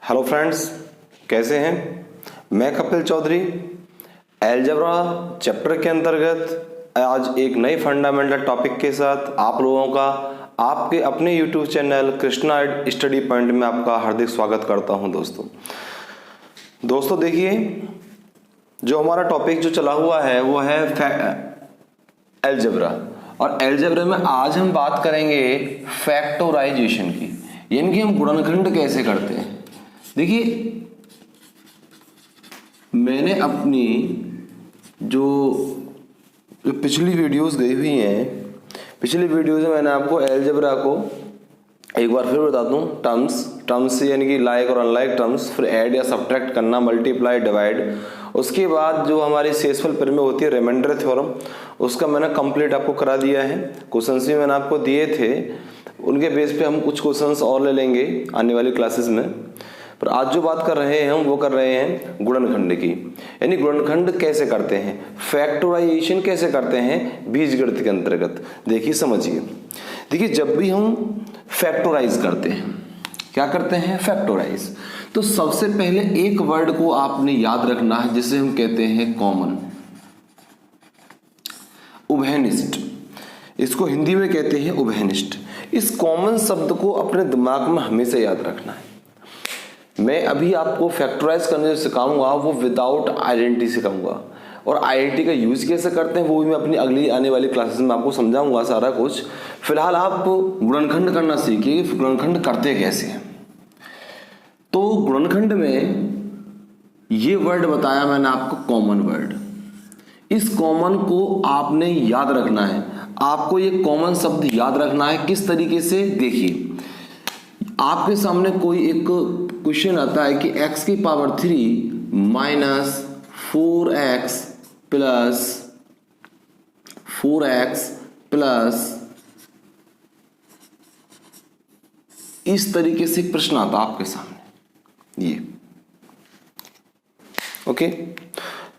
Hello friends, कैसे हैं? मैं कपिल चौधरी अलजेब्रा चैप्टर के अंतर्गत आज एक नई फंडामेंटल टॉपिक के साथ आप लोगों का आपके अपने YouTube channel Krishna study point में आपका हार्दिक स्वागत करता हूं। दोस्तों देखिए, जो हमारा टॉपिक जो चला हुआ है वो है अलजेब्रा, और अलजेब्रा में आज हम बात करेंगे फैक्टराइजेशन की, यानी कि हम गुणनखंड कैसे करते हैं। देखिए, मैंने अपनी जो पिछली वीडियोस गई हुई हैं, पिछली वीडियोस में मैंने आपको अलजेब्रा को एक बार फिर बता दूं, टर्म्स यानी कि लाइक और अनलाइक टर्म्स, फिर ऐड या सब्ट्रैक्ट करना, मल्टीप्लाई, डिवाइड, उसके बाद जो हमारी शेषफल प्रमेय होती है रिमाइंडर थ्योरम, उसका मैंने कंप्लीट आपको करा दिया है। क्वेश्चंस भी मैंने आपको दिए थे, उनके बेस पे हम कुछ क्वेश्चंस और ले लेंगे आने वाली क्लासेस में। पर आज जो बात कर रहे हैं हम वो कर रहे हैं गुणनखंड की, यानी गुणनखंड कैसे करते हैं, फैक्टराइजेशन कैसे करते हैं बीजगणित के अंतर्गत। देखिए समझिए, देखिए जब भी हम फैक्टराइज करते हैं, क्या करते हैं फैक्टराइज, तो सबसे पहले एक वर्ड को आपने याद रखना है जिसे हम कहते हैं कॉमन, उभयनिष्ठ, इसको हिंदी में कहते हैं उभयनिष्ठ। इस कॉमन शब्द को अपने दिमाग में हमेशा याद रखना है। मैं अभी आपको फैक्टराइज करने जो सिखाऊंगा वो विदाउट आइडेंटिटी सिखाऊंगा, और आइडेंटिटी का यूज कैसे करते हैं वो भी मैं अपनी अगली आने वाली क्लासेस में आपको समझाऊंगा सारा कुछ। फिलहाल आप गुणनखंड करना सीखिए, गुणनखंड करते कैसे हैं। तो गुणनखंड में ये वर्ड बताया मैंने आपको कॉमन वर्ड, इस कॉमन को आपने याद रखना है। आपको ये कॉमन शब्द याद रखना है किस तरीके से, देखिए आपके सामने कोई एक क्वेश्चन आता है कि x की पावर 3 माइनस 4x प्लस इस तरीके से एक प्रश्न आता है आपके सामने ये, ओके।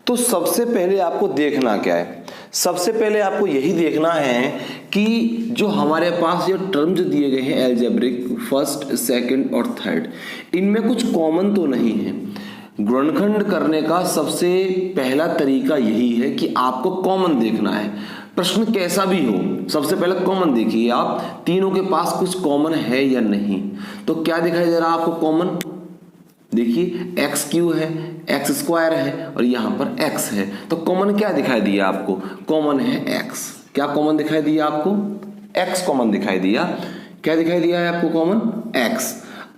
तो सबसे पहले आपको देखना क्या है, सबसे पहले आपको यही देखना है कि जो हमारे पास ये टर्म्स दिए गए हैं अलजेब्रिक, फर्स्ट, सेकंड और थर्ड, इनमें कुछ कॉमन तो नहीं है। गुणनखंड करने का सबसे पहला तरीका यही है कि आपको कॉमन देखना है, प्रश्न कैसा भी हो सबसे पहले कॉमन देखिए आप, तीनों के पास कुछ कॉमन है या नहीं। तो क्या दिखाई दे रहा है आपको कॉमन, देखिए एक्स क्यू है, एक्स स्क्वायर है और यहाँ पर एक्स है, तो कॉमन क्या दिखाई दिया आपको, कॉमन है एक्स। क्या कॉमन दिखाई दिया आपको, एक्स कॉमन दिखाई दिया। क्या दिखाई दिया है आपको, कॉमन एक्स।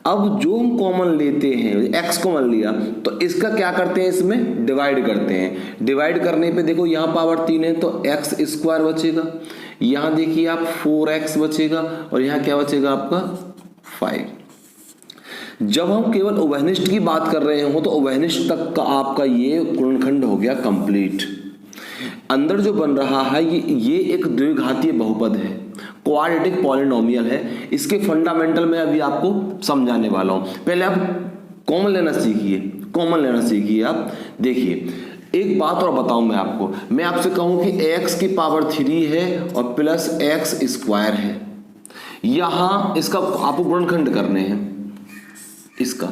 अब जो हम कॉमन लेते हैं, एक्स कॉमन लिया, तो इसका क्या करते हैं, इसमें डिवाइड करते हैं। डिवाइड करने पे देखो यहाँ पावर 3 है तो एक्स स्क्वायर बचेगा, यहाँ देखिए आप 4x बचेगा और यहाँ क्या बचेगा आपका 5। जब हम केवल उभयनिष्ठ की बात कर रहे हो तो उभयनिष्ठ तक का आपका ये गुणनखंड हो गया कंप्लीट। अंदर जो बन रहा है ये एक द्विघातीय बहुपद है, क्वाड्रेटिक पॉलिनोमियल है। इसके फंडामेंटल में अभी आपको समझाने वाला हूं। पहले आप कॉमन लेना सीखिए, कॉमन लेना सीखिए आप। देखिए एक बात और बताऊं मैं आपको, मैं आपसे कहूं कि x की पावर 3 है और प्लस एक्स स्क्वायर है, यहां इसका आपको गुणनखंड करने हैं इसका।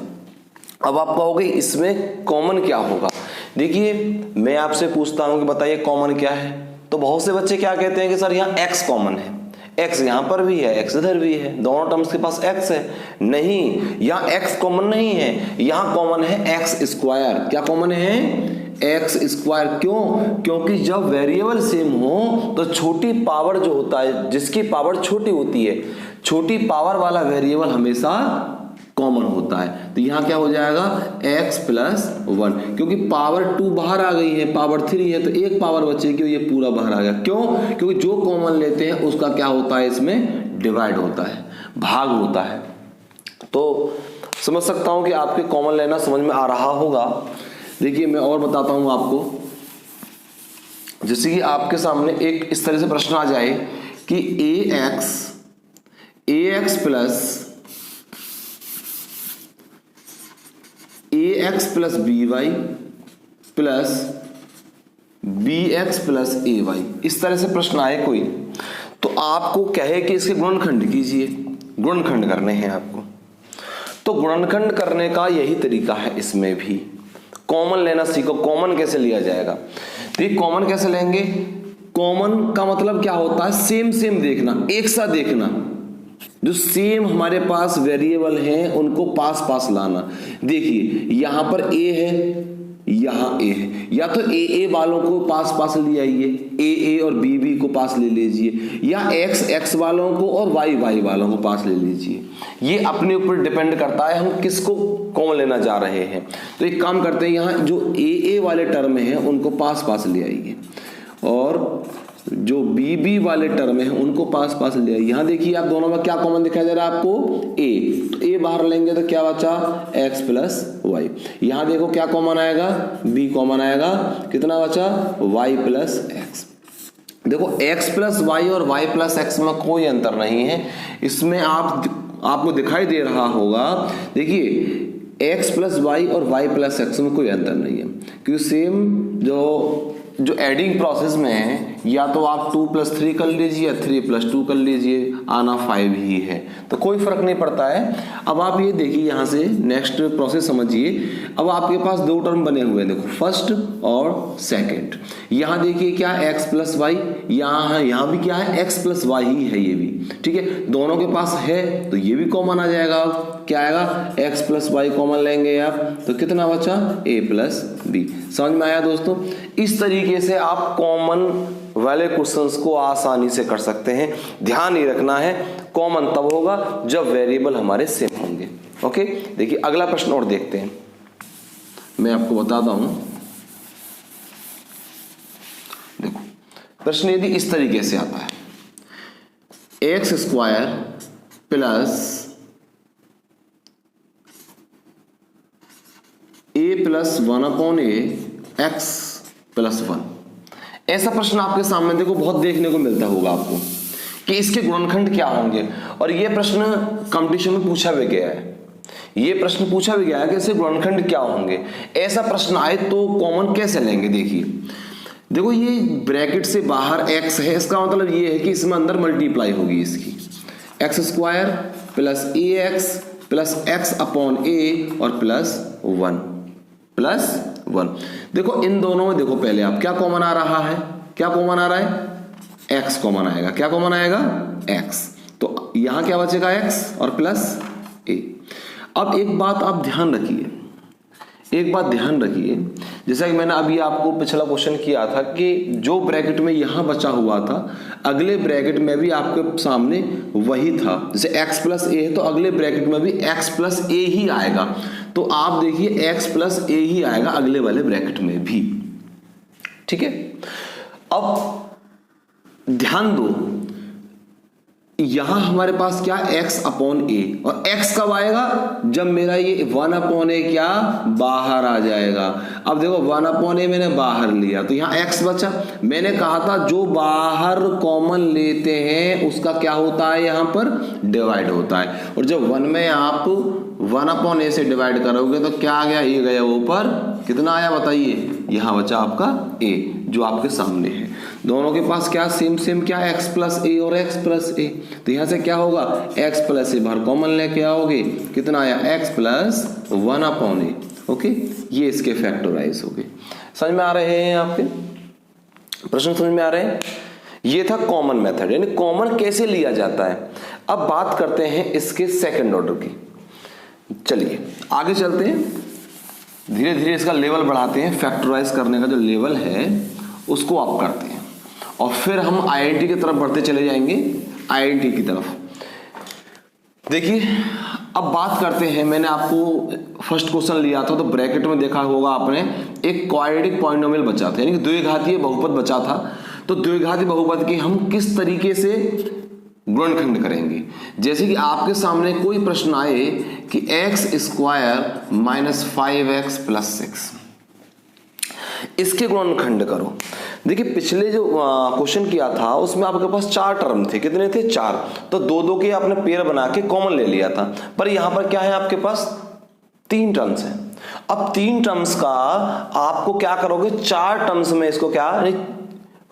अब आप कहोगे इसमें कॉमन क्या होगा। देखिए मैं आपसे पूछता हूं कि बताइए कॉमन क्या है, तो बहुत से बच्चे क्या कहते हैं कि सर यहाँ x कॉमन है, x यहाँ पर भी है, x इधर भी है, दोनों टर्म्स के पास x है। नहीं, यहाँ x कॉमन नहीं है, यहाँ कॉमन है एक्स स्क्वायर। क्या कॉमन है, एक्स स्क्वायर। क्यों, क्योंकि जब वेरिएबल सेम हो तो छोटी पावर जो होता है, जिसकी पावर छोटी होती है, छोटी पावर वाला वेरिएबल हमेशा कॉमन होता है। तो यहाँ क्या हो जाएगा x प्लस 1, क्योंकि पावर 2 बाहर आ गई है, पावर 3 है तो एक पावर बचेगी और ये पूरा बाहर आ गया। क्यों, क्योंकि जो कॉमन लेते हैं उसका क्या होता है, इसमें डिवाइड होता है, भाग होता है। तो समझ सकता हूं कि आपके कॉमन लेना समझ में आ रहा होगा। देखिए मैं और बताता हूं आपको, जैसे कि आपके सामने एक इस तरह से प्रश्न आ जाए कि ax plus by plus bx plus ay, इस तरह से प्रश्न आए कोई, तो आपको कहे कि इसके गुणनखंड कीजिए, गुणनखंड करने हैं आपको। तो गुणनखंड करने का यही तरीका है, इसमें भी कॉमन लेना सीखो। कॉमन कैसे लिया जाएगा, तो कॉमन कैसे लेंगे, कॉमन का मतलब क्या होता है, सेम सेम देखना, एक सा देखना, जो सेम हमारे पास वेरिएबल हैं उनको पास पास लाना। देखिए यहां पर a है, यहां a है, या तो a वालों को पास पास ले आइए, a और b को पास ले लीजिए, या x वालों को और y वालों को पास ले लीजिए। ये अपने ऊपर डिपेंड करता है हम किसको कॉमन लेना जा रहे हैं। तो एक काम करते हैं, यहाँ जो a वाले टर्म हैं उनको पास पास ले आइए, और जो b वाले टर्म है उनको पास पास ले आइए। यहाँ देखिए आप दोनों में क्या कॉमन दिखाई दे रहा है आपको, a, तो a बाहर लेंगे तो क्या बचा, x प्लस वाई। यहाँ देखो क्या कॉमन आएगा, b कॉमन आएगा, कितना बचा, y प्लस एक्स। देखो x प्लस वाई और y प्लस एक्स में कोई अंतर नहीं है, इसमें आपको दिखाई दे रहा होगा। देखिए x प्लस वाई और y प्लस एक्स में कोई अंतर नहीं है, क्योंकि सेम जो एडिंग प्रोसेस में है, या तो आप 2 + 3 कर लीजिए या 3 + 2 कर लीजिए, आना 5 ही है, तो कोई फर्क नहीं पड़ता है। अब आप ये देखिए, यहाँ से नेक्स्ट प्रोसेस समझिए। अब आपके पास दो टर्म बने हुए हैं, देखो फर्स्ट और सेकंड। यहाँ देखिए क्या है, x प्लस वाई, यहाँ भी क्या है, x प्लस वाई ही है, ये भी ठीक है, दोनों के पास है तो ये भी कॉमन आ जाएगा। अब क्या आएगा, x प्लस वाई कॉमन लेंगे आप, तो कितना बचा, a प्लस बी। समझ में आया दोस्तों? इस तरीके से आप कॉमन वाले क्वेश्चंस को आसानी से कर सकते हैं। ध्यान ही रखना है, कॉमन तब होगा जब वेरिएबल हमारे सेम होंगे। ओके, देखिए अगला प्रश्न और देखते हैं, मैं आपको बताता हूं। देखो प्रश्न यदि इस तरीके से आता है, x square plus a plus 1/a x plus 1, ऐसा प्रश्न आपके सामने देखो बहुत देखने को मिलता होगा आपको कि इसके गुणनखंड क्या होंगे। और ये प्रश्न कंपटीशन में पूछा भी गया है, ये प्रश्न पूछा भी गया है कि इसके गुणनखंड क्या होंगे। ऐसा प्रश्न आए तो कॉमन कैसे लेंगे। देखिए देखो ये ब्रैकेट से बाहर x है, इसका मतलब ये है कि इसमें अंदर मल्टीप्लाई होगी इसकी, x square plus ax plus x upon a और प्लस 1। देखो इन दोनों में देखो पहले आप क्या कॉमन आ रहा है, क्या कॉमन आ रहा है, x कॉमन आएगा। क्या कॉमन आएगा, x, तो यहां क्या बचेगा, x और प्लस a। अब एक बात आप ध्यान रखिए, एक बात ध्यान रखिए, जैसा कि मैंने अभी आपको पिछला क्वेश्चन किया था कि जो ब्रैकेट में यहां बचा हुआ था, अगले ब्रैकेट में भी आपके सामने वही था। जैसे x प्लस a है तो अगले ब्रैकेट में भी x प्लस a ही आएगा, तो आप देखिए x प्लस a ही आएगा अगले वाले ब्रैकेट में भी। ठीक है, अब ध्यान दो, यहां हमारे पास क्या, x अपॉन a, और x कब आएगा, जब मेरा ये 1/a क्या बाहर आ जाएगा। अब देखो 1/a मैंने बाहर लिया तो यहाँ x बचा। मैंने कहा था जो बाहर कॉमन लेते हैं उसका क्या होता है, यहाँ पर डिवाइड होता है, और जब 1 में आप 1/a से डिवाइड करोगे तो क्या आ गया, ये गया ऊपर, कितना आया बताइए, यहाँ बचा आपका a जो आपके सामने है। दोनों के पास क्या सेम सेम क्या, x प्लस a और x प्लस a, तो यहां से क्या होगा, x प्लस a बाहर कॉमन लेके आओगे, कितना आया, x प्लस 1/a। ओके, ये इसके फैक्टराइज हो गए। समझ में आ रहे हैं आपके प्रश्न, समझ में आ रहे हैं? ये था कॉमन मेथड, यानी कॉमन कैसे लिया जाता है। अब बात करते हैं इसके सेकंड ऑर्डर की। चलिए आगे चलते हैं, धीरे धीरे इसका लेवल बढ़ाते हैं, फैक्टराइज करने का जो लेवल है उसको आप करते हैं, और फिर हम आईडेंटिटी की तरफ बढ़ते चले जाएंगे, आईडेंटिटी की तरफ। देखिए अब बात करते हैं, मैंने आपको फर्स्ट क्वेश्चन लिया था तो ब्रैकेट में देखा होगा आपने, एक क्वाड्रेटिक पॉलिनोमियल बचा था, यानी कि द्विघातीय बहुपद बचा था। तो द्विघातीय बहुपद के हम किस तरीके से गुणनखंड करेंगे। जैसे कि आपके सामने कोई प्रश्न आए कि x square minus 5x plus 6, इसके गुणनखंड करो। देखिए पिछले जो क्वेश्चन किया था उसमें आपके पास 4 टर्म थे, कितने थे, 4, तो 2-2 के आपने पेयर बना के कॉमन ले लिया था। पर यहां पर क्या है, आपके पास 3 टर्म्स हैं। अब 3 टर्म्स का आपको क्या करोगे, 4 टर्म्स में इसको क्या,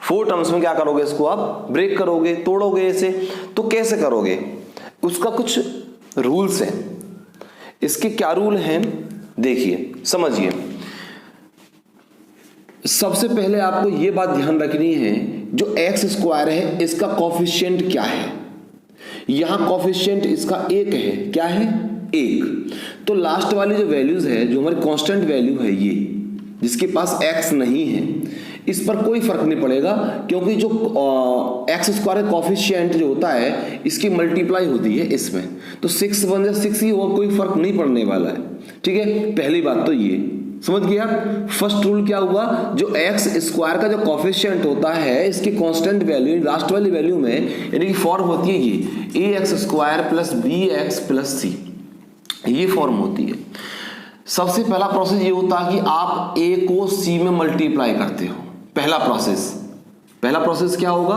4 टर्म्स में क्या करोगे, इसको आप ब्रेक करोगे, तोड़ोगे इसे। तो कैसे करोगे, उसका कुछ रूल्स हैं। इसके क्या रूल हैं देखिए, समझिए। सबसे पहले आपको यह बात ध्यान रखनी है, जो एक्स स्क्वायर है इसका कोफिशिएंट क्या है। यहां कोफिशिएंट इसका 1 है, क्या है 1। तो लास्ट वाली जो वैल्यूज है, जो हमारी कांस्टेंट वैल्यू है, ये जिसके पास एक्स नहीं है, इस पर कोई फर्क नहीं पड़ेगा, क्योंकि जो एक्स स्क्वायर कोफिशिएंट जो होता है इसकी मल्टीप्लाई होती है इसमें, तो 6 बन जाए 6 ही होगा, कोई फर्क नहीं पड़ने वाला है। ठीक है, पहली बात तो ये समझ गया। फर्स्ट रूल क्या हुआ, जो एक्स स्क्वायर का जो कोफिशिएंट होता है इसकी कांस्टेंट वैल्यू लास्ट वाली वैल्यू में, यानी कि फॉर्म होती है ये a x square plus b x plus c, ये फॉर्म होती है। सबसे पहला प्रोसेस ये होता है कि आप ए को सी में मल्टीप्लाई करते हो। पहला प्रोसेस क्या होगा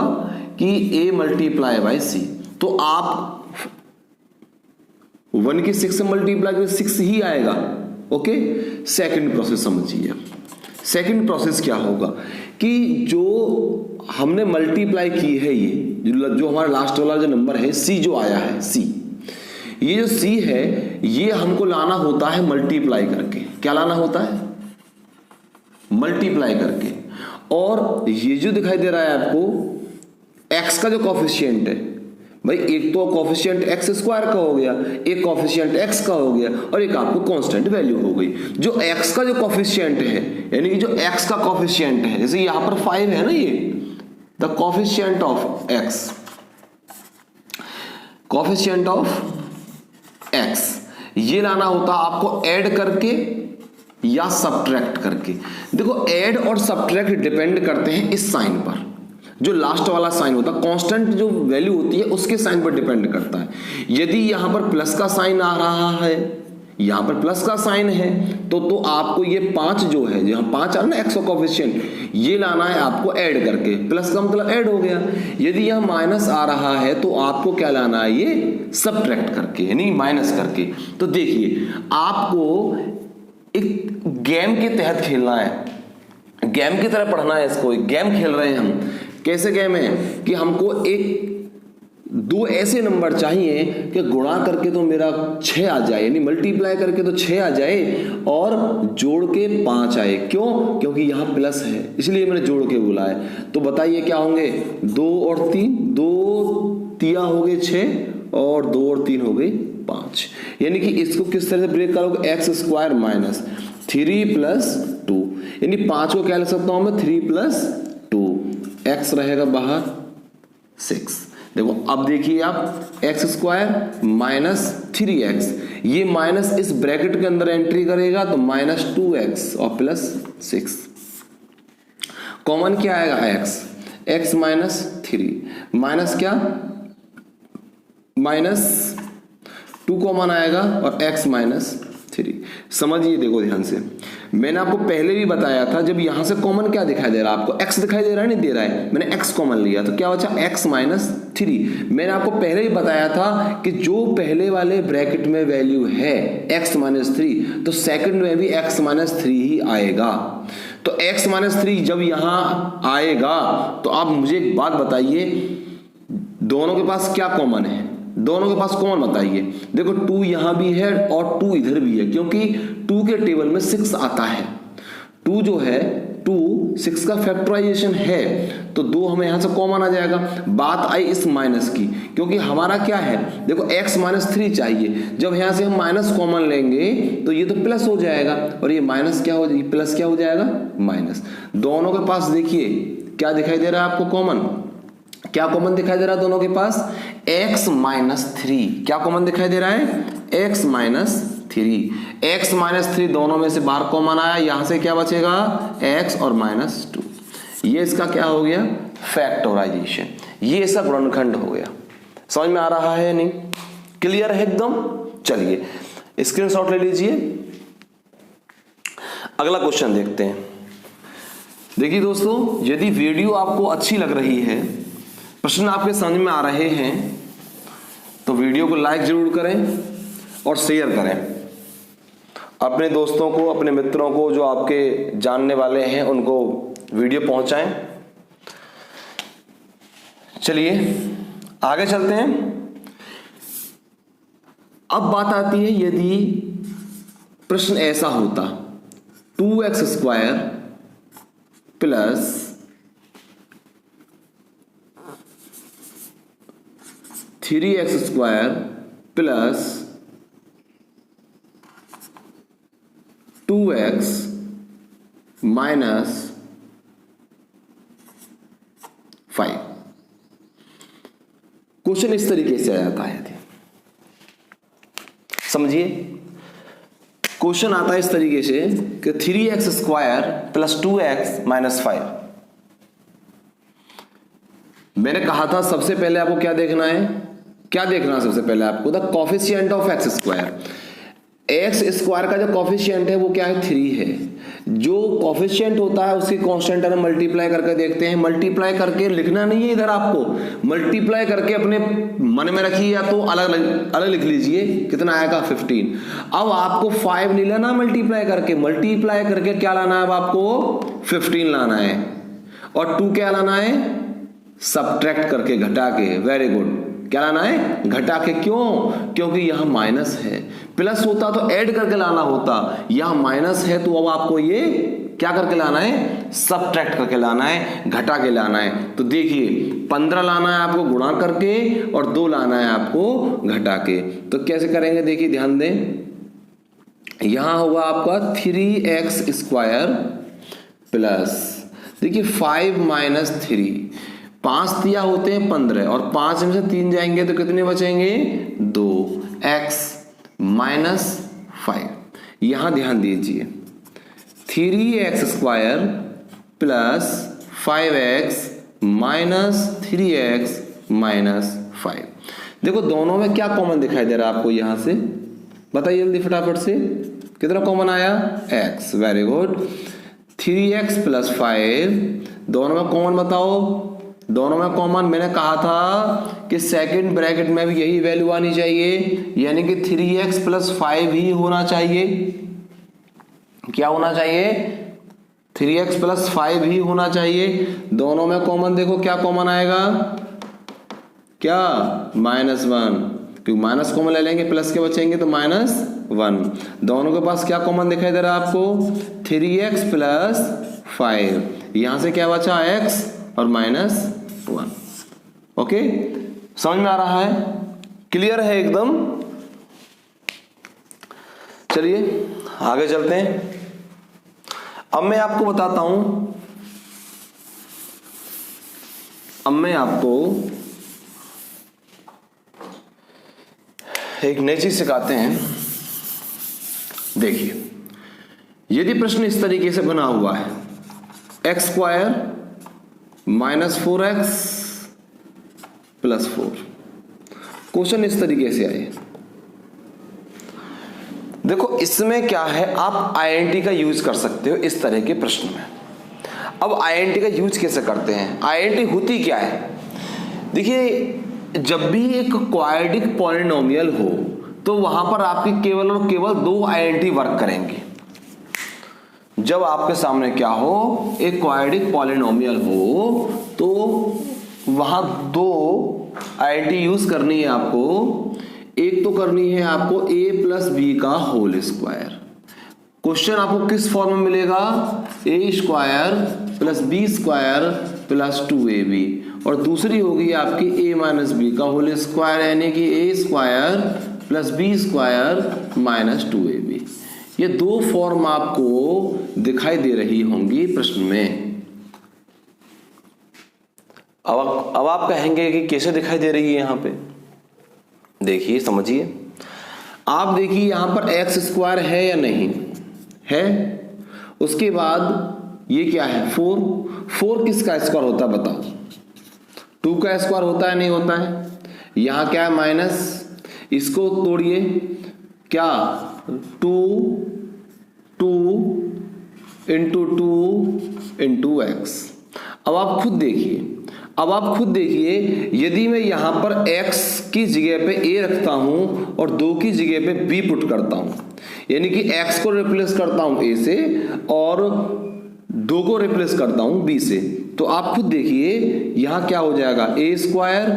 कि ए मल्टीप्लाई बाय सी, तो आप 1 की 6 से मल्टीप्लाई करें 6 ही आएगा। ओके, सेकंड प्रोसेस समझिए। सेकंड प्रोसेस क्या होगा कि जो हमने मल्टीप्लाई की है, ये जो हमारा लास्ट वाला जो नंबर है सी जो आया है सी, ये जो सी है ये हमको लाना होता है मल्टीप्लाई करके। क्या लाना होता है? मल्टीप्लाई करके। और ये जो दिखाई दे रहा है आपको एक्स का जो कोफिशिएंट है, भाई एक तो कोफिशिएंट एक्स स्क्वायर का हो गया, एक कोफिशिएंट एक्स का हो गया, और एक आपको कांस्टेंट वैल्यू हो गई। जो एक्स का जो कोफिशिएंट है, यानी कि जो एक्स का कोफिशिएंट है, जैसे यहां पर 5 है ना, ये the coefficient of x, coefficient of x, ये लाना होता आपको ऐड करके या सब्ट्रैक्ट करके। देखो ऐड और सब्ट्रैक्ट डिपेंड करते हैं इस साइन पर, जो लास्ट वाला साइन होता है, कांस्टेंट जो वैल्यू होती है उसके साइन पर डिपेंड करता है। यदि यहां पर प्लस का साइन आ रहा है, यहां पर प्लस का साइन है, तो आपको ये 5 जो है, जहां 5 आ रहा ना एक्स का कोफिशिएंट, ये लाना है आपको ऐड करके। प्लस का मतलब ऐड हो गया। यदि यहां माइनस आ रहा है तो आपको क्या लाना है, ये सब्ट्रैक्ट करके, यानी माइनस करके। तो देखिए आपको एक गेम के तहत खेलना है, गेम की तरह पढ़ना है इसको। एक गेम खेल रहे हैं हम। कैसे गेम है कि हमको एक 2 ऐसे नंबर चाहिए कि गुणा करके तो मेरा 6 आ जाए, यानी मल्टीप्लाई करके तो 6 आ जाए और जोड़ के 5 आए। क्यों? क्योंकि यहां प्लस है, इसलिए मैंने जोड़ के बोला है। तो बताइए क्या होंगे, 2 और 3, 2 तिया हो गए 6 और 2 और 3 हो गए 5। यानी कि इसको किस तरह से ब्रेक करोगे, एक्स स्क्वायर माइनस 3 प्लस 2, यानी 5 को क्या लिख सकता हूं मैं, 3 प्लस 2, एक्स रहेगा बाहर 6। देखो अब देखिए आप, एक्स स्क्वायर माइनस 3x, ये माइनस इस ब्रैकेट के अंदर एंट्री करेगा तो माइनस 2x और प्लस 6। कॉमन क्या आएगा, x माइनस 3, माइनस क्या, माइनस 2 कॉमन आएगा और x माइनस 3। समझिए, देखो ध्यान से, मैंने आपको पहले भी बताया था, जब यहां से कॉमन क्या दिखाई दे रहा है आपको, x दिखाई दे रहा है, नहीं दे रहा है, मैंने x कॉमन लिया तो क्या बचा, x माइनस 3। मैंने आपको पहले ही बताया था कि जो पहले वाले ब्रैकेट में वैल्यू है x माइनस 3, तो सेकंड में भी x माइनस 3 ही आएगा। तो x माइनस 3 जब यहां आएगा तो आप मुझे एक बात बताइए, दोनों के पास क्या कॉमन है, दोनों के पास कॉमन बताइए। देखो 2 यहां भी है और 2 इधर भी है, क्योंकि 2 के टेबल में 6 आता है। 2 जो है 2 6 का फैक्टराइजेशन है, तो 2 हमें यहां से कॉमन आ जाएगा। बात आई इस माइनस की, क्योंकि हमारा क्या है, देखो x माइनस 3 चाहिए, जब यहां से हम माइनस कॉमन लेंगे तो ये तो प्लस हो जाएगा, और ये माइनस क्या हो, प्लस क्या हो जाएगा, माइनस। दोनों के पास देखिए क्या दिखाई दे रहा है आपको, कॉमन क्या कॉमन दिखाई दे रहा है दोनों के पास, x माइनस 3। क्या कॉमन दिखाई दे रहा है, x माइनस 3। x माइनस 3 दोनों में से बाहर कॉमन आया, यहां से क्या बचेगा, x और माइनस 2। ये इसका क्या हो गया, फैक्टराइजेशन, ये इसका गुणनखंड हो गया। समझ में आ रहा है नहीं, क्लियर है एकदम। चलिए स्क्रीनशॉट ले लीजिए, अगला क्वेश्चन देखते हैं। देखिए दोस्तों, यदि वीडियो आपको अच्छी लग रही है, प्रश्न आपके समझ में आ रहे हैं, तो वीडियो को लाइक जरूर करें और शेयर करें अपने दोस्तों को, अपने मित्रों को, जो आपके जानने वाले हैं उनको वीडियो पहुंचाएं। चलिए आगे चलते हैं। अब बात आती है यदि प्रश्न ऐसा होता 2x square plus 3x square plus 2x minus 5। Question इस तरीके से आ जाता है, समझिए। क्वेश्चन आता है इस तरीके से कि 3x square plus 2x minus 5। मैंने कहा था सबसे पहले आपको क्या देखना है, सबसे पहले आपको the coefficient of x square. X square का जो कोफिशिएंट है वो क्या है, 3 है। जो कोफिशिएंट होता है उसके कांस्टेंट में मल्टीप्लाई करके देखते हैं। मल्टीप्लाई करके लिखना नहीं है इधर, आपको मल्टीप्लाई करके अपने मन में रखिए या तो अलग अलग लिख लीजिए। कितना आएगा, 15। अब आपको 5 नहीं लाना मल्टीप्लाई करके क्या लाना है, अब आपको 15 लाना है। और 2 क्या लाना है, सब्ट्रैक्ट करके, घटा के। वेरी गुड, क्या लाना है, घटा के। क्यों, क्योंकि यहां माइनस है। प्लस होता तो ऐड करके लाना होता, यहां माइनस है तो अब आपको ये क्या करके लाना है, सब्ट्रैक्ट करके लाना है, घटा के लाना है। तो देखिए 15 लाना है आपको गुणा करके और 2 लाना है आपको घटा के। तो कैसे करेंगे, देखिए ध्यान दें। यहां होगा आपका 3x स्क्वायर प्लस, देखिए 5 माइनस 3, 5 दिया होते हैं 15 और 5 में से 3 जाएंगे तो कितने बचेंगे, 2x माइनस 5। यहां ध्यान दीजिए 3x square plus 5x minus 3x minus 5। देखो दोनों में क्या कॉमन दिखाई दे रहा है आपको, यहां से बताइए जल्दी फटाफट से, कितना कॉमन आया, x। Very good, 3x plus 5, दोनों में कॉमन बताओ। दोनों में कॉमन, मैंने कहा था कि सेकंड ब्रैकेट में भी यही वैल्यू आनी चाहिए, यानी कि 3x प्लस 5 ही होना चाहिए। क्या होना चाहिए, 3x प्लस 5 ही होना चाहिए। दोनों में कॉमन देखो क्या कॉमन आएगा, क्या, -1, क्योंकि माइनस कॉमन ले लेंगे प्लस के बचेंगे तो -1। दोनों के पास क्या कॉमन दिखाई दे रहा है आपको, 3x प्लस 5, यहां से क्या बचा, x और -1। ओके, समझ में आ रहा है, क्लियर है एकदम। चलिए आगे चलते हैं। अब मैं आपको बताता हूं, एक नई चीज सिखाते हैं। देखिए यदि प्रश्न इस तरीके से बना हुआ है, x square minus 4x plus 4, question इस तरीके से आए। देखो इसमें क्या है, आप आईएनटी का यूज कर सकते हो इस तरह के प्रश्न में। अब आईएनटी का यूज कैसे करते हैं, आईएनटी होती क्या है, देखिए जब भी एक क्वाड्रेटिक पॉलिनोमियल हो तो वहां पर आपके केवल और केवल 2 आईएनटी वर्क करेंगे। जब आपके सामने क्या हो, एक क्वाड्रेटिक पॉलिनोमियल हो तो वहां 2 आईएनटी यूज करनी है आपको। एक तो करनी है आपको a प्लस बी का होल स्क्वायर। क्वेश्चन आपको किस फॉर्म में मिलेगा, a square plus B square plus 2ab, और दूसरी होगी आपकी a माइनस बी का होल स्क्वायर, यानी कि a square plus B square minus 2ab। ये 2 फॉर्म आपको दिखाई दे रही होंगी प्रश्न में। अब आप कहेंगे कि कैसे दिखाई दे रही है, यहां पे देखिए समझिए। आप देखिए यहां पर एक्स स्क्वायर है या नहीं है, उसके बाद ये क्या है 4 किसका स्क्वायर होता है बताओ, 2 का स्क्वायर होता है नहीं होता है। यहां क्या है माइनस, इसको तोड़िए, क्या 2 इंटू 2 इंटू एक्स। अब आप खुद देखिए, यदि मैं यहां पर x की जगह पे a रखता हूं और 2 की जगह पे b पुट करता हूं, यानी कि x को रिप्लेस करता हूं a से और 2 को रिप्लेस करता हूं b से, तो आप खुद देखिए यहां क्या हो जाएगा, a square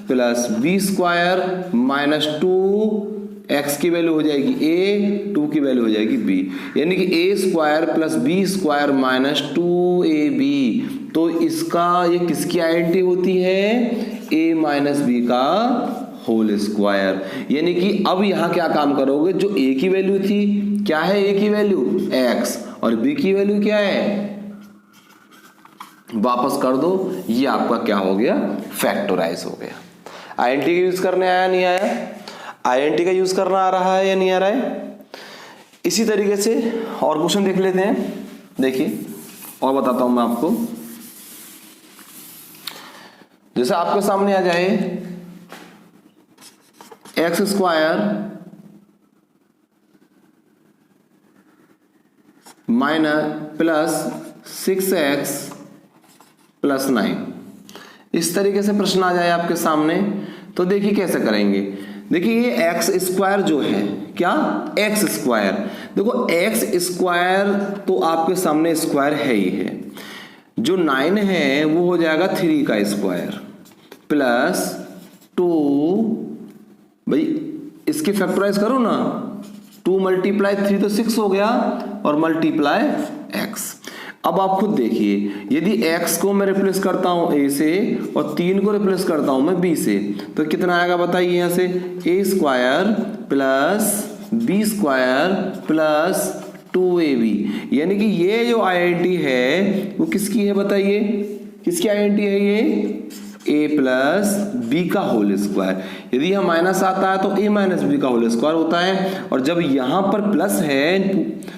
plus b square minus 2 x की वैल्यू हो जाएगी a, 2 की वैल्यू हो जाएगी b, यानी कि a square plus B square minus 2ab। तो इसका ये किसकी आइडेंटिटी होती है? a माइनस बी का होल स्क्वायर। यानी कि अब यहां क्या काम करोगे, जो a की वैल्यू थी, क्या है a की वैल्यू? x, और b की वैल्यू क्या है? वापस कर दो, ये आपका क्या हो गया? फैक्टराइज हो गया। आईएनटी का यूज करने आया नहीं आया? आईएनटी का यूज करना आ रहा है या नहीं आ रहा है? इसी तरीके से और क्वेश्चन देख लेते हैं। देखिए और बताता हूं मैं आपको। जैसे आपके सामने आ जाए x square minus plus 6x plus 9, इस तरीके से प्रश्न आ जाए आपके सामने, तो देखिए कैसे करेंगे। देखिए ये एक्स स्क्वायर जो है, क्या? X square. देखो एक्स स्क्वायर तो आपके सामने स्क्वायर है ही है, जो 9 है वो हो जाएगा 3 का स्क्वायर प्लस 2, भाई इसके फैक्टराइज करो ना, 2 मल्टीप्लाई 3 तो 6 हो गया, और मल्टीप्लाई x। अब आप खुद देखिए, यदि x को मैं रिप्लेस करता हूं a से और 3 को रिप्लेस करता हूं मैं b से, तो कितना आएगा बताइए? यहां से a square plus b square plus 2ab, यानी कि ये जो आइडेंटिटी है वो किसकी है बताइए? किसकी आइडेंटिटी है ये? a प्लस बी का होल स्क्वायर। यदि यह माइनस आता है तो a माइनस बी का होल स्क्वायर होता है, और जब यहां पर प्लस है,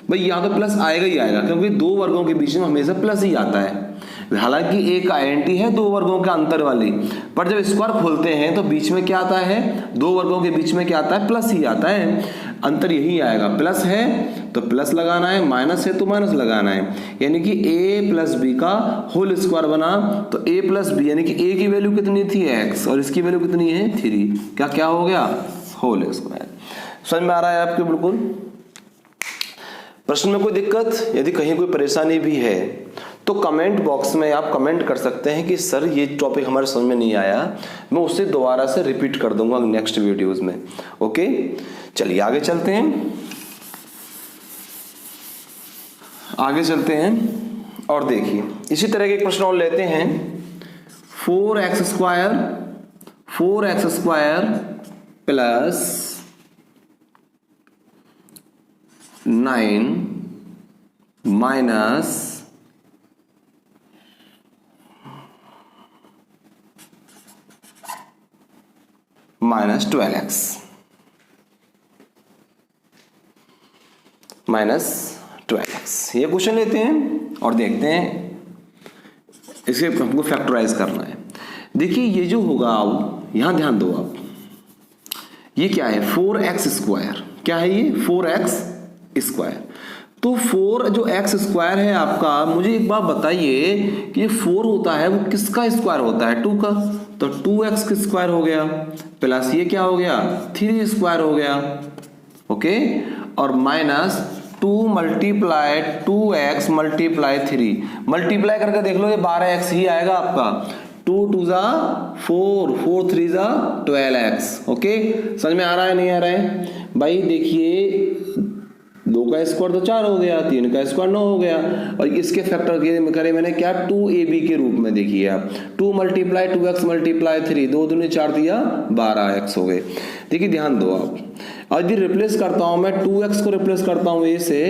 भाई यहां तो प्लस आएगा ही आएगा, क्योंकि दो वर्गों के बीच में हमेशा प्लस ही आता है। हालांकि एक आइडेंटिटी है दो वर्गों के अंतर वाली, पर जब स्क्वायर खोलते हैं तो बीच में क्या आता है? दो वर्गों के बीच में क्या आता है? प्लस ही आता है। अंतर यही आएगा, प्लस है तो प्लस लगाना है, माइनस है तो माइनस लगाना है, यानी कि a प्लस बी का होल स्क्वायर बना। तो a प्लस बी यानी कि a की वैल्यू कितनी थी? x, और इसकी वैल्यू कितनी है? 3। क्या क्या हो गया? Whole square. समझ में आ रहा है आपके? बिल्कुल। प्रश्न में कोई दिक्कत, यदि कहीं कोई परेशानी भी है तो कमेंट बॉक्स में आप कमेंट कर सकते हैं कि सर ये टॉपिक हमारे समझ में नहीं आया, मैं उसे दोबारा से रिपीट कर दूंगा नेक्स्ट वीडियोस में। ओके, चलिए आगे चलते हैं। आगे चलते हैं और देखिए इसी तरह के एक प्रश्न और लेते हैं। 4x square plus 9 minus minus 12x ये क्वेश्चन लेते हैं और देखते हैं, इसे हमको फैक्टराइज करना है। देखिए ये जो होगा, अब यहां ध्यान दो आप, ये क्या है? 4x square. क्या है ये? 4x square. तो 4 जो x स्क्वायर है आपका, मुझे एक बात बताइए कि ये 4 होता है वो किसका स्क्वायर होता है? 2 का। तो 2x का स्क्वायर हो गया, प्लस ये क्या हो गया? 3 स्क्वायर हो गया। ओके, और minus 2 multiply 2x multiply 3, multiply करके देख लो, ये 12x ही आएगा आपका। 2 2 जा 4, 4 3 जा 12x। ओके, समझ में आ रहा है नहीं आ रहा है? भाई देखिए 2 का स्क्वायर तो 4 हो गया, 3 का स्क्वायर 9 हो गया, और इसके फैक्टर करे मैंने क्या? 2ab के रूप में। देखिए आप 2 मल्टीप्लाई 2x मल्टीप्लाई 3, 2 दूनी 4 दिया 12x हो गए। देखिए ध्यान दो आप, और यदि रिप्लेस करता हूं मैं 2x को रिप्लेस करता हूं a से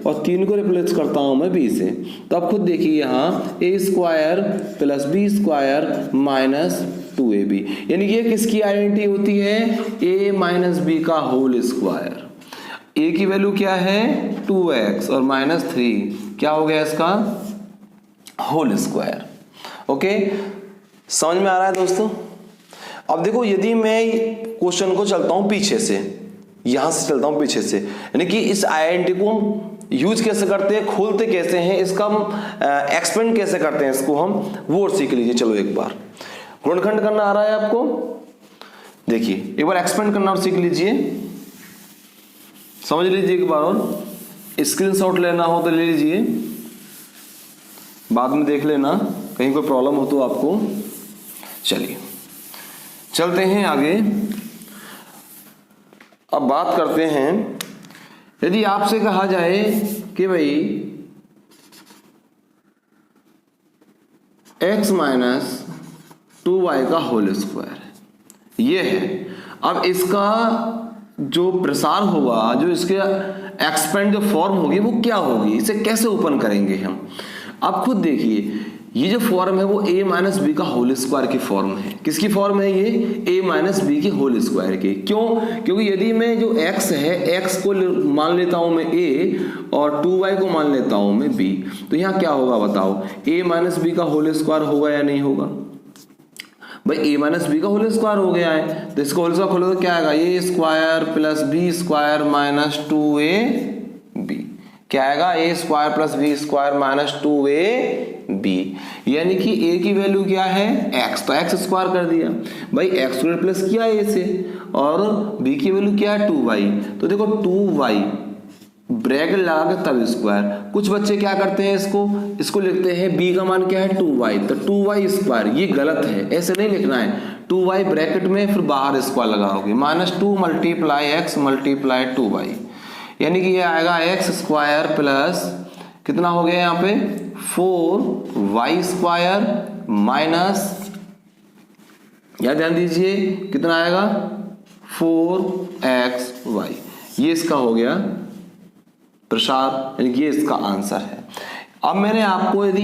और 3 को रिप्लेस करता हूं मैं b से, तो आप खुद देखिए यहाँ a square plus b square minus 2ab, यानी ये किसकी आइडेंटिटी होती है? a माइनस b का होल स्क्वायर। a की वैल्यू क्या है? 2x और माइनस 3, क्या हो गया इसका? Whole square. ओके, समझ में आ रहा है दोस्तों? अब देखो यदि मैं क्वेश्चन को चलता हूं पीछे से, यहां से चलता हूं पीछे से, यानी कि इस आइडेंटिटी को यूज कैसे करते हैं, खोलते कैसे हैं, इसका हम एक्सपेंड कैसे करते हैं, इसको हम वो और सीख लीजिए। चलो एक बार गुणनखंड करना आ रहा है आपको? देखिए एक बार एक्सपेंड करना और सीख लीजिए, समझ लीजिए एक बार, और स्क्रीनशॉट लेना हो तो ले लीजिए, बाद में देख लेना कहीं कोई प्रॉब्लम हो तो आपको। चलिए चलते हैं आगे। अब बात करते हैं, यदि आपसे कहा जाए कि भाई x माइनस 2y का होल स्क्वायर ये है। अब इसका जो प्रसार होगा, जो इसके एक्सपेंड जो फॉर्म होगी वो क्या होगी, इसे कैसे ओपन करेंगे हम। आप खुद देखिए, ये जो फॉर्म है वो a माइनस बी का होल स्क्वायर की फॉर्म है। किसकी फॉर्म है ये? a माइनस बी के होल स्क्वायर की। क्यों? क्योंकि यदि मैं जो x है, x को मान लेता हूं मैं a और 2y को मान लेता हूं मैं b, तो यहाँ क्या होगा बताओ, a माइनस बी का होल स्क्वायर होगा या नहीं होगा? भाई a माइनस बी का होल स्क्वायर हो गया है, तो इसका होल स्क्वायर खोलो तो क्या आएगा, a square plus B square minus 2ab। क्या आएगा? a square plus B square minus 2ab, यानी कि a की वैल्यू क्या है? x, तो x स्क्वायर कर दिया भाई, x स्क्वायर प्लस किया a से, और b की वैल्यू क्या है? 2y। तो देखो 2y ब्रैकेट लगा के तब स्क्वायर। कुछ बच्चे क्या करते हैं, इसको लिखते हैं b का मान क्या है? 2y, तो 2y स्क्वायर, ये गलत है, ऐसे नहीं लिखना है। 2y ब्रैकेट में फिर बाहर स्क्वायर लगाओगे, minus 2 multiply x multiply 2y, यानी कि ये आएगा x स्क्वायर प्लस कितना हो गया यहाँ पे 4y स्क्वायर माइनस, या ध्यान दीजिए कितना आएगा 4xy। ये इसका हो गया प्रसार, यानी कि ये इसका आंसर है। अब मैंने आपको यदि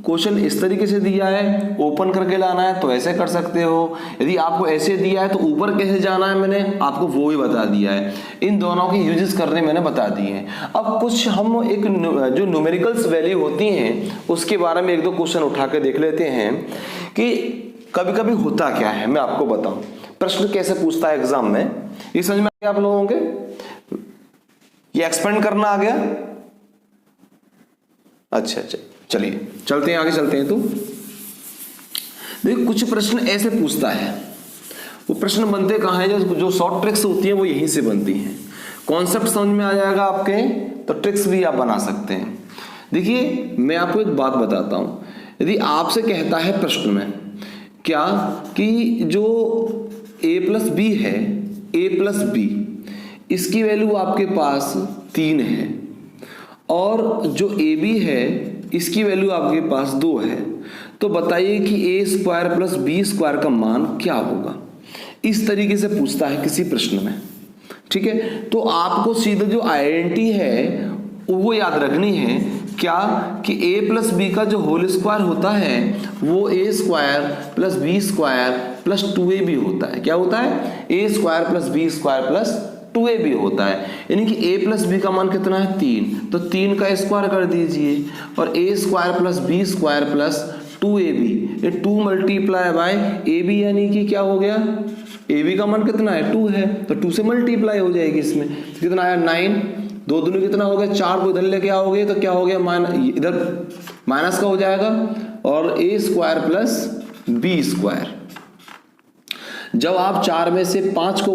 क्वेश्चन इस तरीके से दिया है, ओपन करके लाना है तो ऐसे कर सकते हो, यदि आपको ऐसे दिया है तो ऊपर कैसे जाना है मैंने आपको वो भी बता दिया है। इन दोनों के यूजेस करने मैंने बता दिए हैं। अब कुछ हम एक जो न्यूमेरिकल्स वैल्यू होती हैं उसके बारे में एक दो क्वेश्चन उठा के देख लेते हैं कि कभी कभी होता क्या है, मैं आपको बताऊं प्रश्न कैसे पूछता है एग्जाम में। ये समझ में आ गया आप लोगों के? ये एक्सपेंड करना आ गया? अच्छा, चलिए चलते हैं आगे, चलते हैं। तो देखिए कुछ प्रश्न ऐसे पूछता है, वो प्रश्न बनते कहाँ हैं, जो शॉर्ट ट्रिक्स होती हैं वो यहीं से बनती हैं। कॉन्सेप्ट समझ में आ जाएगा आपके तो ट्रिक्स भी आप बना सकते हैं। देखिए मैं आपको एक बात बताता हूं, यदि आपसे कहता है प्रश्न में क्या कि जो a प्लस बी है, a प्लस बी, इसकी वैल्यू आपके पास 3 है, और जो ए बी है इसकी वैल्यू आपके पास 2 है, तो बताइए कि ए स्क्वायर प्लस बी स्क्वायर का मान क्या होगा। इस तरीके से पूछता है किसी प्रश्न में, ठीक है। तो आपको सीधे जो आइडेंटिटी है वो याद रखनी है, क्या कि a प्लस बी का जो होल स्क्वायर होता है वो a square plus B square plus 2ab होता है। क्या होता है? a square plus B square plus 2ab होता है, यानी कि a प्लस बी का मान कितना है? 3, तो 3 का स्क्वायर कर दीजिए, और a square plus B square plus 2ab, ये 2 मल्टीप्लाई बाय ab, यानी कि क्या हो गया? ab का मान कितना है? 2 है, तो 2 से मल्टीप्लाई हो जाएगी इसमें, तो कितना आया? 9, 2 दूनी कितना हो गया? 4 को इधर लेके आओगे तो क्या हो गया? इधर माइनस का हो जाएगा, और a square plus B square. जब आप 4 में से 5 को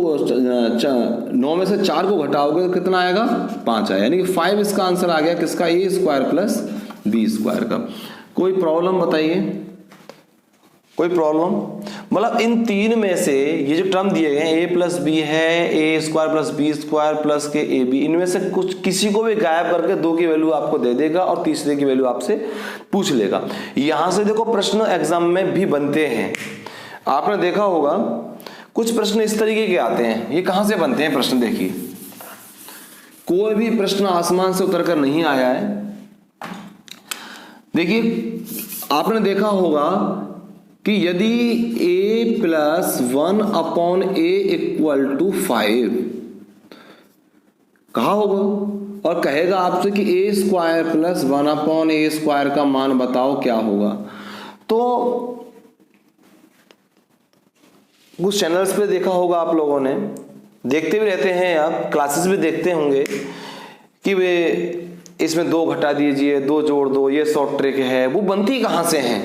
9 में से 4 को घटाओगे तो कितना आएगा? 5 आया, यानी कि 5 इसका आंसर आ गया किसका? a square plus B square का। कोई प्रॉब्लम बताइए? कोई प्रॉब्लम? मतलब इन 3 में से ये जो टर्म दिए गए a प्लस बी है, a square plus B square plus K A B, इनमें से कुछ किसी को भी गायब करके 2 की वैल्यू आपको दे देगा और तीसरे की वैल्यू आपसे पूछ लेगा। यहां से देखो प्रश्न एग्जाम में भी बनते हैं, आपने देखा होगा कुछ प्रश्न इस तरीके के आते हैं। ये कहां से बनते हैं प्रश्न? देखिए कोई भी प्रश्न आसमान से उतरकर नहीं आया है। देखिए आपने देखा होगा कि यदि a plus 1 upon a equal to 5 कहा होगा, और कहेगा आपसे कि a square plus 1 upon a square का मान बताओ क्या होगा। तो कुछ चैनल्स पे देखा होगा आप लोगों ने, देखते भी रहते हैं, आप क्लासेस भी देखते होंगे कि वे इसमें 2 घटा दीजिए, 2 जोड़ दो, ये शॉर्ट ट्रिक है। वो बनती कहाँ से हैं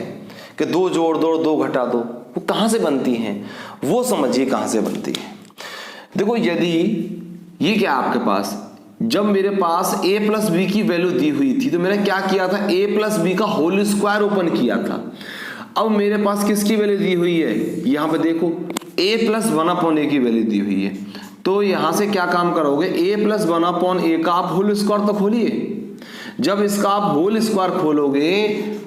कि 2 जोड़ दो, 2 घटा दो, वो कहाँ से बनती हैं वो समझिए कहाँ से बनती है। देखो यदि ये क्या आपके पास, जब मेरे पास a प्लस बी की वैल्यू दी हुई थी तो मैंने क्या किया था? a प्लस बी का होल स्क्वायर ओपन किया था। अब मेरे पास किसकी वैल्यू दी हुई है? यहाँ पे देखो a प्लस 1 अपॉन a की वैल्यू दी हुई है, तो यहां से क्या काम करोगे, ए प्लस 1/a का आप होल स्क्वायर तो खोलिए। जब इसका आप होल स्क्वायर खोलोगे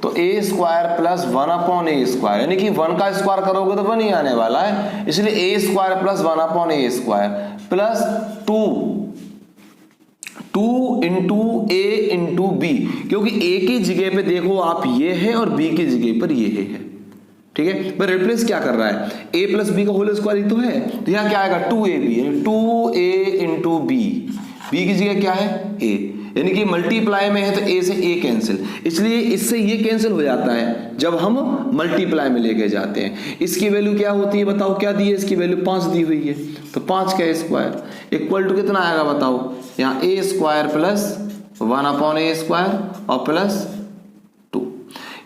तो ए स्क्वायर प्लस 1/a स्क्वायर, यानी कि 1 का स्क्वायर करोगे तो 1 ही आने वाला है, इसलिए a square plus 1/a square plus 2 into a into b, क्योंकि ए की जगह पे देखो आप ये है और बी की जगह पर ये है, ठीक है। पर रिप्लेस क्या कर रहा है, a प्लस बी का होल स्क्वायर ही तो है, तो यहाँ क्या आएगा 2ab, यानी 2a इंटू बी, बी की जगह क्या है a, यानी कि मल्टीप्लाई में है तो a से a कैंसिल, इसलिए इससे ये कैंसिल हो जाता है जब हम मल्टीप्लाई में लेके जाते हैं। इसकी वैल्यू क्या होती है बताओ, क्या दी है, इसकी वैल्यू 5 दी हुई है, तो 5 का स्क्वायर इक्वल टू कितना आएगा बताओ, यहाँ a square plus 1/a square और प्लस 2,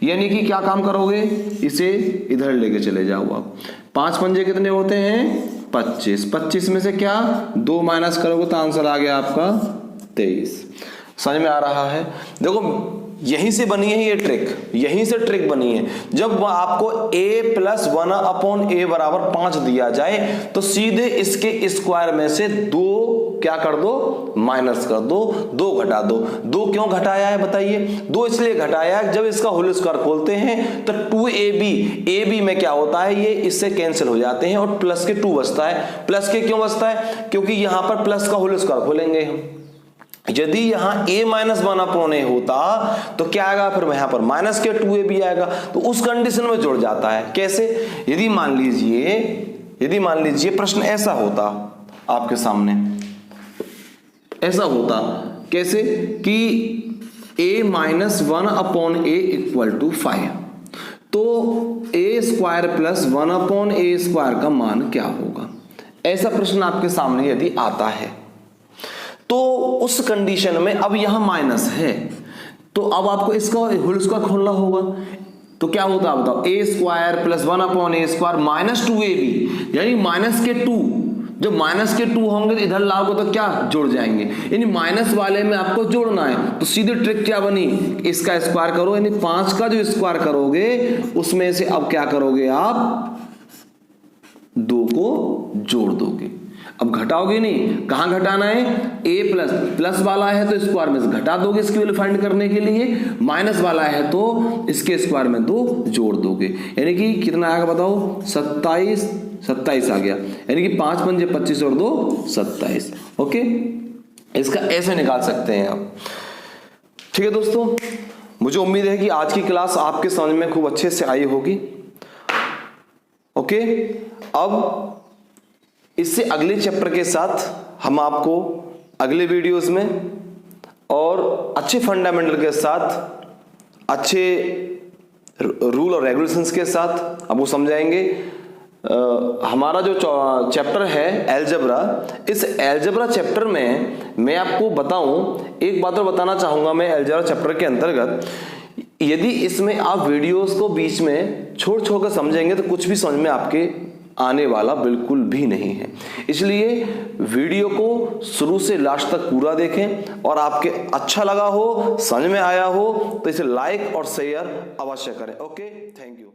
यानी कि क्या काम करोगे, इसे इधर लेके चले जाओ आप। 5 पंजे कितने होते हैं 25, 25 में से क्या 2 माइनस करोगे तो आंसर आ गया आपका 23। समझ में आ रहा है। देखो यहीं से बनी है ये ट्रिक, यहीं से ट्रिक बनी है। जब आपको a प्लस 1/a बराबर 5 दिया जाए तो सीधे इसके स्क्वायर में से 2 क्या कर दो, माइनस कर दो, 2 घटा दो। 2 क्यों घटाया है बताइए, 2 इसलिए घटाया है जब इसका होल स्क्वायर खोलते हैं तो 2ab में क्या होता है, ये इससे कैंसिल हो जाते हैं और प्लस के 2 बचता है। प्लस के क्यों बचता है, क्योंकि यहां पर प्लस का होल स्क्वायर खोलेंगे हम। यदि यहां a माइनस 1/a होता तो क्या आएगा, फिर यहां पर माइनस के 2ab आएगा, तो उस कंडीशन में जुड़ जाता है। कैसे, यदि मान लीजिए प्रश्न ऐसा होता आपके सामने, ऐसा होता कैसे कि a minus 1/a equal to 5, तो a square plus 1/a square का मान क्या होगा, ऐसा प्रश्न आपके सामने यदि आता है तो उस कंडीशन में अब यहां माइनस है तो अब आपको इसका होल स्क्वायर खोलना होगा। तो क्या होता है बताओ, a square plus 1/a square minus 2ab, यानी माइनस के 2, जब माइनस के 2 होंगे तो इधर लाओगे तो क्या जुड़ जाएंगे, यानी माइनस वाले में आपको जोड़ना है। तो सीधे ट्रिक क्या बनी, इसका स्क्वायर करो, यानी 5 का जो स्क्वायर करोगे उसमें से अब क्या करोगे आप 2 को जोड़ दोगे। अब घटाओगे नहीं, कहां घटाना है, a प्लस, प्लस वाला है तो स्क्वायर में से घटा दोगे इसकी वैल्यू फाइंड करने के लिए, माइनस वाला है तो इसके स्क्वायर में 2 जोड़ दोगे, यानी कि कितना आएगा बताओ 27 आ गया, यानी कि 5 पंजे 25 और 2 27। ओके, इसका ऐसे निकाल सकते हैं आप। ठीक है दोस्तों, मुझे उम्मीद है कि आज की क्लास आपके समझ में खूब अच्छे से आई होगी। ओके, अब इससे अगले चैप्टर के साथ हम आपको अगले वीडियोस में और अच्छे फंडामेंटल के साथ, अच्छे रूल और रेगुलेशंस के साथ आपको समझाएंगे। हमारा जो चैप्टर है अलजेब्रा, इस अलजेब्रा चैप्टर में मैं आपको बताऊं, एक बात और बताना चाहूंगा मैं अलजेब्रा चैप्टर के अंतर्गत, यदि इसमें आप वीडियोस को बीच में छोड़ कर समझेंगे तो कुछ भी समझ में आपके आने वाला बिल्कुल भी नहीं है। इसलिए वीडियो को शुरू से लास्ट तक पूरा देखें और आपके अच्छा लगा हो, समझ में आया हो तो इसे लाइक और शेयर अवश्य करें। Okay, thank you.